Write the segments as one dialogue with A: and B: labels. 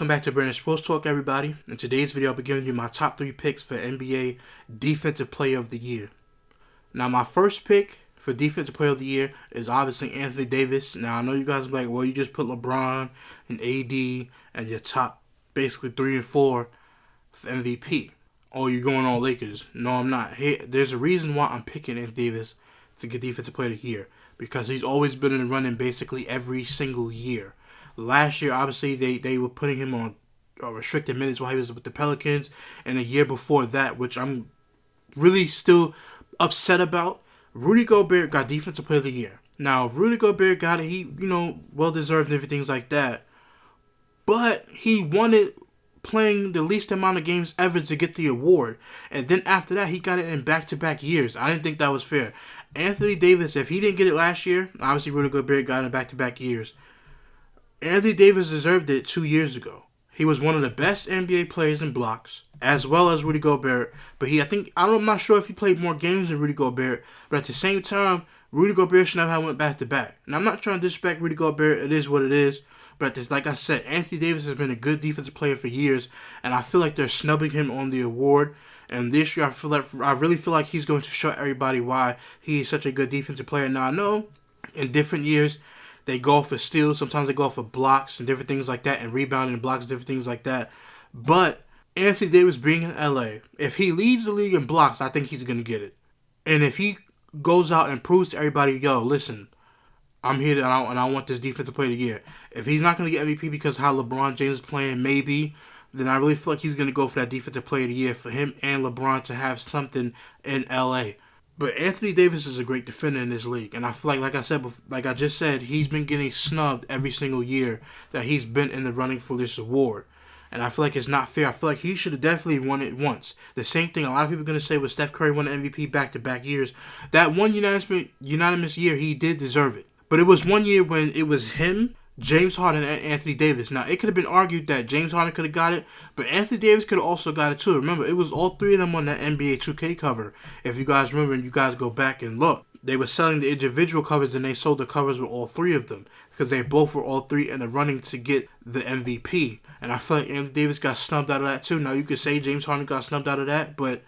A: Welcome back to Brandon Sports Talk, everybody. In today's video, I'll be giving you my top 3 picks for NBA Defensive Player of the Year. Now, my first pick for Defensive Player of the Year is obviously Anthony Davis. Now, I know you guys are like, well, you just put LeBron and AD and your top basically 3 and 4 for MVP. Or you're going all Lakers. No, I'm not. There's a reason why I'm picking Anthony Davis to get Defensive Player of the Year. Because he's always been in the running basically every single year. Last year, obviously, they were putting him on restricted minutes while he was with the Pelicans. And the year before that, which I'm really still upset about, Rudy Gobert got Defensive Player of the Year. Now, Rudy Gobert got it. He, well-deserved and everything like that. But he won it playing the least amount of games ever to get the award. And then after that, he got it in back-to-back years. I didn't think that was fair. Anthony Davis, if he didn't get it last year, obviously Rudy Gobert got it in back-to-back years. Anthony Davis deserved it 2 years ago. He was one of the best NBA players in blocks, as well as Rudy Gobert. But I'm not sure if he played more games than Rudy Gobert. But at the same time, Rudy Gobert should never have went back to back. And I'm not trying to disrespect Rudy Gobert. It is what it is. But like I said, Anthony Davis has been a good defensive player for years, and I feel like they're snubbing him on the award. And this year, I really feel like he's going to show everybody why he is such a good defensive player. Now, I know in different years, they go for steals. Sometimes they go for blocks and different things like that, and rebounding and blocks, different things like that. But Anthony Davis being in LA, if he leads the league in blocks, I think he's going to get it. And if he goes out and proves to everybody, yo, listen, I'm here and I want this defensive player of the year. If he's not going to get MVP because how LeBron James is playing, maybe, then I really feel like he's going to go for that defensive player of the year for him and LeBron to have something in LA. But Anthony Davis is a great defender in this league. And I feel like I just said, he's been getting snubbed every single year that he's been in the running for this award. And I feel like it's not fair. I feel like he should have definitely won it once. The same thing a lot of people are going to say with Steph Curry won the MVP back-to-back years. That one unanimous year, he did deserve it. But it was one year when it was him, James Harden, and Anthony Davis. Now, it could have been argued that James Harden could have got it, but Anthony Davis could have also got it too. Remember, it was all three of them on that NBA 2K cover. If you guys remember and you guys go back and look, they were selling the individual covers and they sold the covers with all three of them because they both were all three in the running to get the MVP. And I feel like Anthony Davis got snubbed out of that too. Now, you could say James Harden got snubbed out of that, but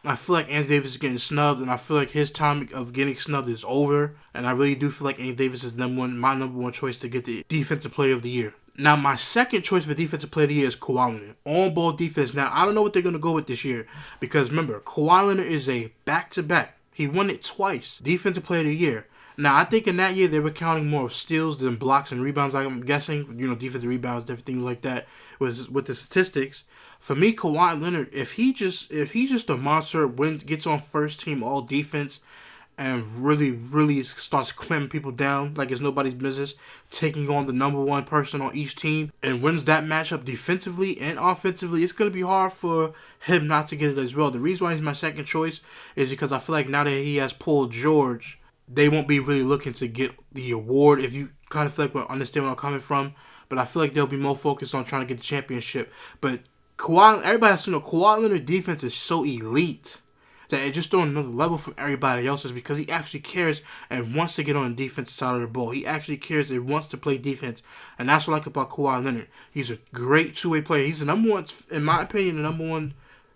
A: I feel like Anthony Davis is getting snubbed, and I feel like his time of getting snubbed is over. And I really do feel like Anthony Davis is my number one choice to get the Defensive Player of the Year. Now, my second choice for Defensive Player of the Year is Kawhi Leonard. On-ball defense. Now, I don't know what they're going to go with this year. Because, remember, Kawhi Leonard is a back-to-back. He won it twice. Defensive Player of the Year. Now, I think in that year, they were counting more of steals than blocks and rebounds, I'm guessing. Defensive rebounds, different things like that with the statistics. For me, Kawhi Leonard, if he's just a monster, gets on first team all defense, and really starts clamping people down like it's nobody's business, taking on the number one person on each team, and wins that matchup defensively and offensively, it's going to be hard for him not to get it as well. The reason why he's my second choice is because I feel like now that he has Paul George, they won't be really looking to get the award, if you kind of feel like understand where I'm coming from. But I feel like they'll be more focused on trying to get the championship. But everybody has to know Kawhi Leonard's defense is so elite that it's just on another level from everybody else's because he actually cares and wants to get on the defensive side of the ball. He actually cares and wants to play defense. And that's what I like about Kawhi Leonard. He's a great two-way player. He's the number one, in my opinion, the number one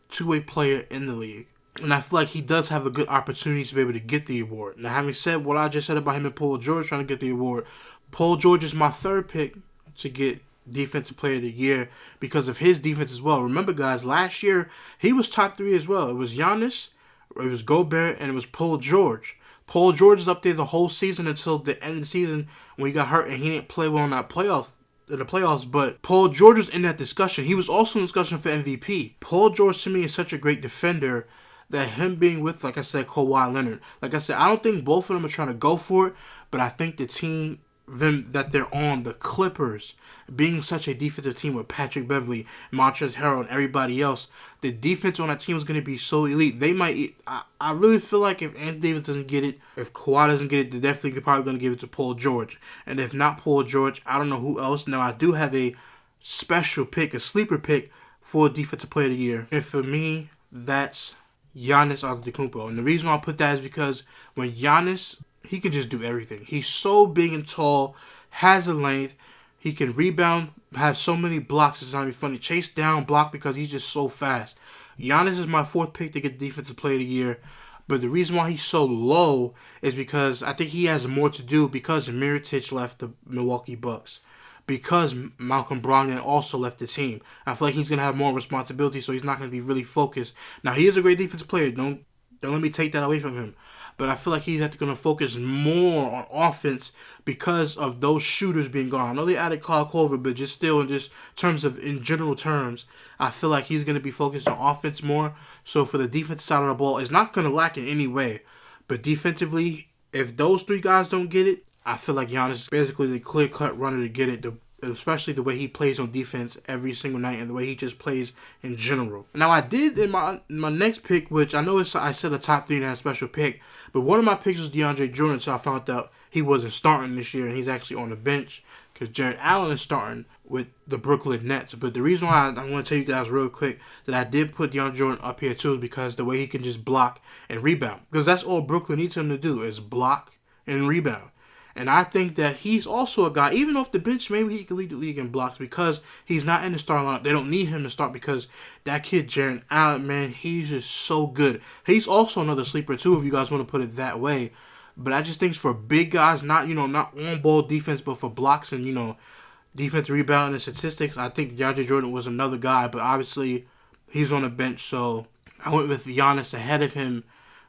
A: two-way player in the league. And I feel like he does have a good opportunity to be able to get the award. Now, having said what I just said about him and Paul George trying to get the award, Paul George is my third pick to get Defensive Player of the Year because of his defense as well. Remember, guys, last year, he was top 3 as well. It was Giannis, it was Gobert, and it was Paul George. Paul George is up there the whole season until the end of the season when he got hurt and he didn't play well in the playoffs, but Paul George was in that discussion. He was also in discussion for MVP. Paul George, to me, is such a great defender that him being with, like I said, Kawhi Leonard. Like I said, I don't think both of them are trying to go for it, but I think the team that they're on, the Clippers, being such a defensive team with Patrick Beverly, Montrezl Harrell, and everybody else, the defense on that team is going to be so elite. They might. I really feel like if Anthony Davis doesn't get it, if Kawhi doesn't get it, they're definitely probably going to give it to Paul George. And if not Paul George, I don't know who else. Now, I do have a special pick, a sleeper pick for Defensive Player of the Year. And for me, that's Giannis Antetokounmpo. And the reason why I put that is because when Giannis, he can just do everything. He's so big and tall, has a length. He can rebound, have so many blocks. It's not even funny. Chase down, block because he's just so fast. Giannis is my 4th pick to get Defensive Player of the Year. But the reason why he's so low is because I think he has more to do because Mirotic left the Milwaukee Bucks. Because Malcolm Brogdon also left the team. I feel like he's going to have more responsibility, so he's not going to be really focused. Now, he is a great defensive player. Don't let me take that away from him. But I feel like he's going to focus more on offense because of those shooters being gone. I know they added Kyle Korver, but just still in general terms, I feel like he's going to be focused on offense more. So for the defensive side of the ball, it's not going to lack in any way. But defensively, if those 3 guys don't get it, I feel like Giannis is basically the clear-cut runner to get it, especially the way he plays on defense every single night and the way he just plays in general. Now, I did in my next pick, which I know I said a top 3 and a special pick, but one of my picks was DeAndre Jordan, so I found out he wasn't starting this year and he's actually on the bench because Jarrett Allen is starting with the Brooklyn Nets. But the reason why I want to tell you guys real quick that I did put DeAndre Jordan up here too is because the way he can just block and rebound. Because that's all Brooklyn needs him to do is block and rebound. And I think that he's also a guy, even off the bench, maybe he can lead the league in blocks because he's not in the starting lineup. They don't need him to start because that kid, Jarrett Allen, man, he's just so good. He's also another sleeper, too, if you guys want to put it that way. But I just think for big guys, not on-ball defense, but for blocks and, defense, rebound, and statistics, I think DeAndre Jordan was another guy. But obviously, he's on the bench, so I went with Giannis ahead of him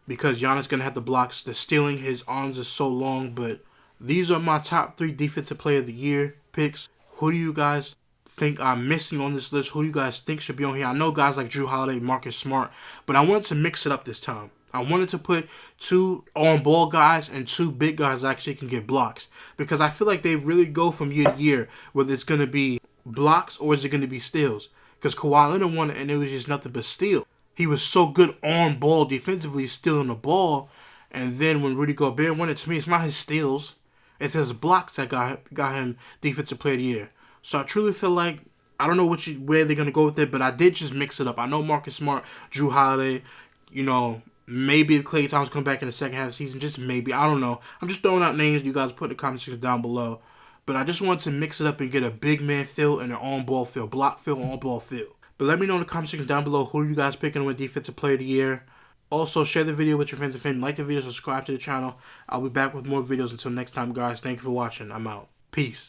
A: because Giannis going to have the blocks. The stealing, his arms are so long, but these are my top 3 Defensive Player of the Year picks. Who do you guys think I'm missing on this list? Who do you guys think should be on here? I know guys like Jrue Holiday, Marcus Smart, but I wanted to mix it up this time. I wanted to put 2 on-ball guys and 2 big guys that actually can get blocks because I feel like they really go from year to year whether it's going to be blocks or is it going to be steals. Because Kawhi Leonard won it and it was just nothing but steal. He was so good on-ball defensively, stealing the ball, and then when Rudy Gobert won it, to me, it's not his steals. It's his blocks that got him Defensive Player of the Year. So I truly feel like, I don't know where they're going to go with it, but I did just mix it up. I know Marcus Smart, Jrue Holiday, maybe if Klay Thompson come back in the second half of the season, just maybe. I don't know. I'm just throwing out names. You guys put in the comment section down below. But I just wanted to mix it up and get a big man feel and an on-ball feel. Block feel, on-ball feel. But let me know in the comment section down below who you guys picking with Defensive Player of the Year. Also, share the video with your friends and family. Like the video, subscribe to the channel. I'll be back with more videos. Until next time, guys. Thank you for watching. I'm out. Peace.